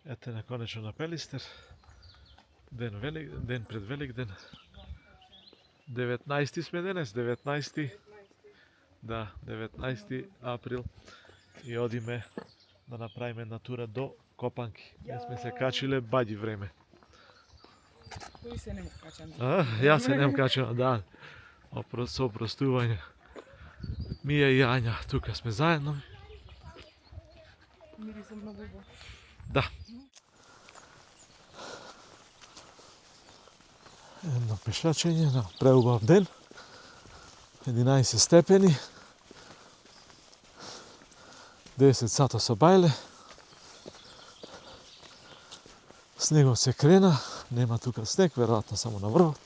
Ете на конечно на Пелистер. Ден пред Великден. 19 сме денес, 19. Да, 19 април. И одиме да направиме една тура до Копанки. Не сме се качиле баѓи време. Кој се нема качам? Јас се нем качам, да. Со опростување. Мија и Ања, тука сме заедно. Мириса многу убаво. Да. Едно пешачење на преубав ден. 11 степени. 10 сата со бајле. Снегот се крена, нема тука снег, веројатно само на врвот.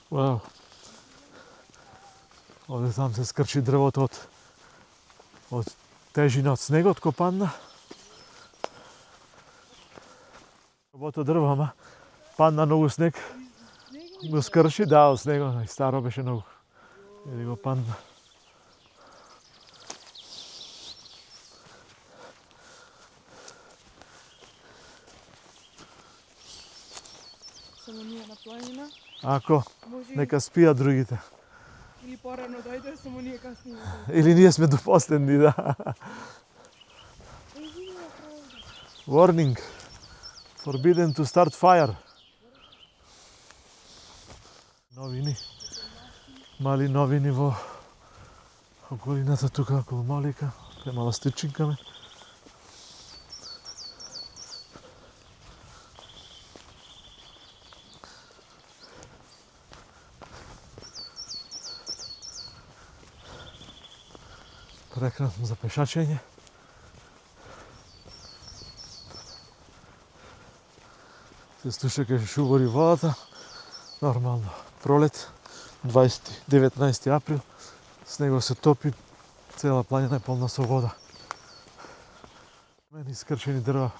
Вау. Овде там се скрчи дрвото од тежина од снегот кој падна. Работо дрво, ама падна многу снег. Го скрши, да, од снегот, и старо беше многу. Или го падна. Само ние на планина. Ако, Може нека спијат другите. или порано дојде, само ние каснije. Или ние сме допоследни, да. Warning. Forbidden to start fire. Новини. Мали новини во околината тука околу Молика, према Ластичинкаме. Прекрасно за пешачење. Се слуша кај шубори водата. Нормално. Пролет. 19 април. Снегот се топи. Цела планина е полна со вода. Мени искрчени дрва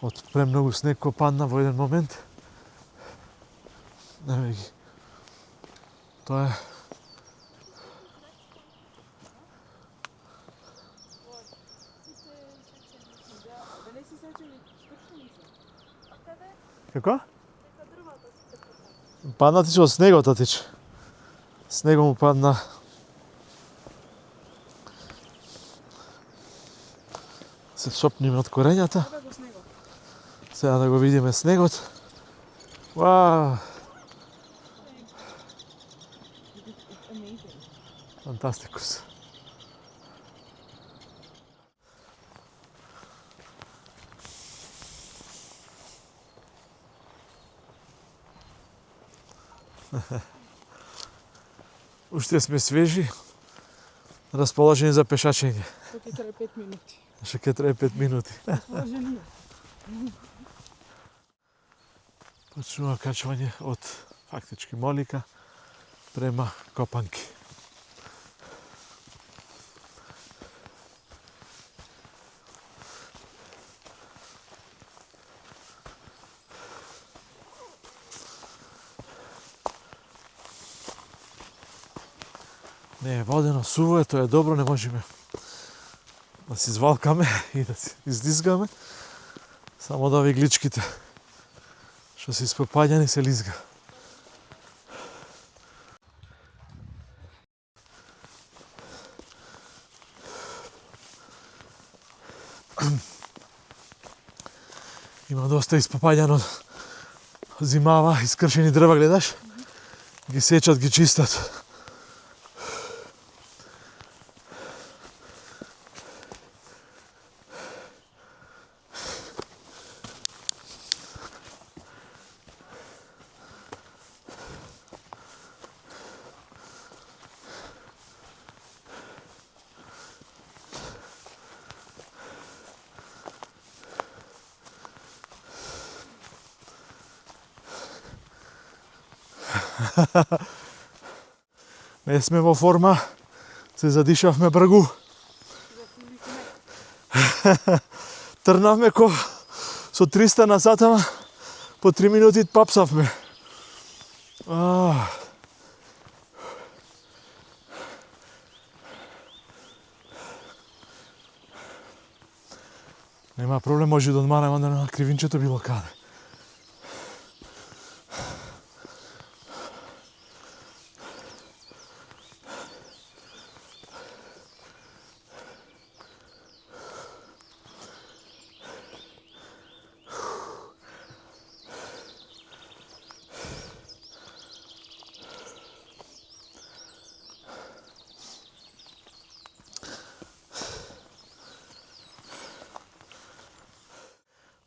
од премногу снег кој падна во еден момент. Еве ги. Тоа е. Како? Паднати се од снегот, татич. Снегот му падна. Се сопниме од корењата. Сега да го видиме снегот. Вау! Фантастикус. Уште сме свежи, расположени за пешачење. Ќе трае 5 минути. Ќе трае 5 минути. Расположени. Почнува качвање од фактички Молика према Копанки. Не е водено, суво е, тоа е добро, не можеме да си извалкаме и да си издизгаме. Само да овие гличките што се испопаѓани се лизга. Има доста испопаѓано зимава, искршени дрва, гледаш? Ги сечат, ги чистат. Не сме во форма, се задишавме бргу. Трнавме со 300 на сат, ама по 3 минути папсавме. Нема проблем, може да одмараме на кривинчето било каде.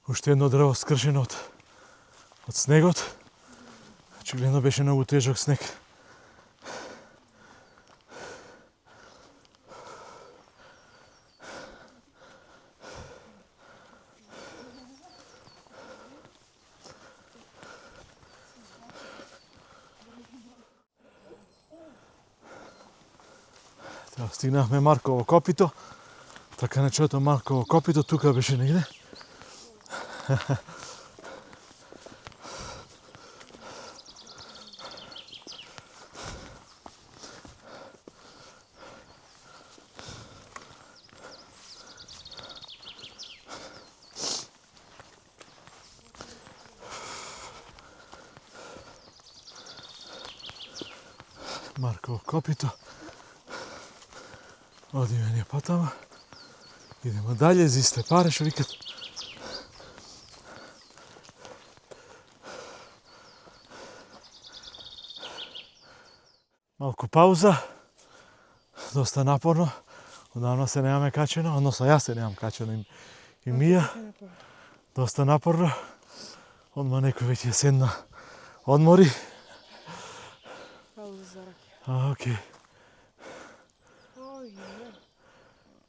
Уште едно дрво скршено од снегот. Очигледно беше многу тежок снег. Стигнахме Марково копито. Така начето Марково копито, тука беше негде. Марково копито. Одиме ние потама. Идемо далje, за исте паре, што викат. Малку пауза. Доста напорно. Одавно се немаме качено, односно јас се немам качено и Мија. Доста напорно. Одма некој веќе седна одмори. Пауза за ракија. Окей.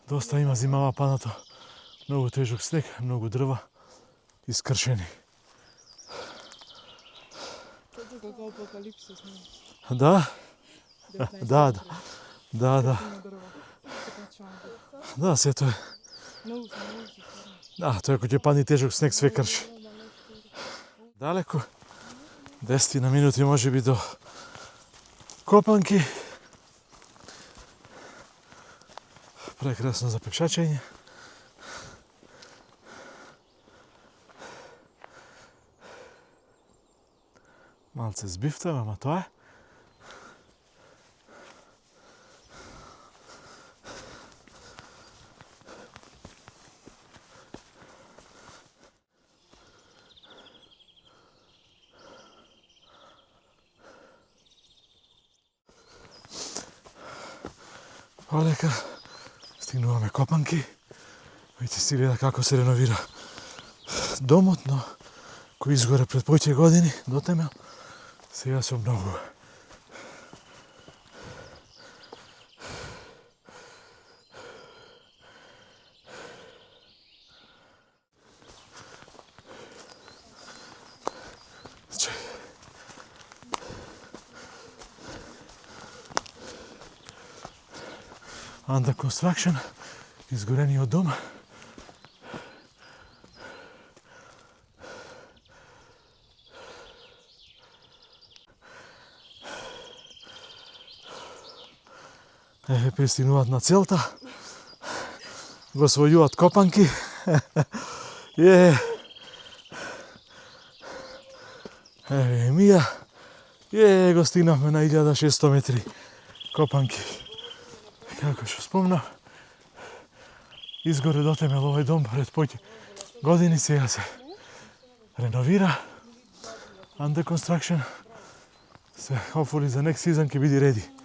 Доста има зимава паднато. Многу тежок снег, многу дрва искршени. Тоа како апокалипсис, не? Да? Да. Да, сето е. Многу се. Да, тоа кој ќе падне тежок снег све крши. Далеко. 10 на минути може би до Копанки. Прекрасно за пешачење. Малце збивтам, ама тоа е. Полека стигнуваме Копанки. Веќе се гледа како се реновира домот, но кој изгоре пред повеќе години, дотемел, сега се обновува. Under construction, изгорениот дом. Пристигнуваат на целта. Го освојуваат Копанки. Мија. Го стигнавме на 1600 метри Копанки. Како што спомнав, изгоре дотемел овој дом пред повеќе години, сега се реновира. Under construction. Се hopefully за next season ќе биде ready.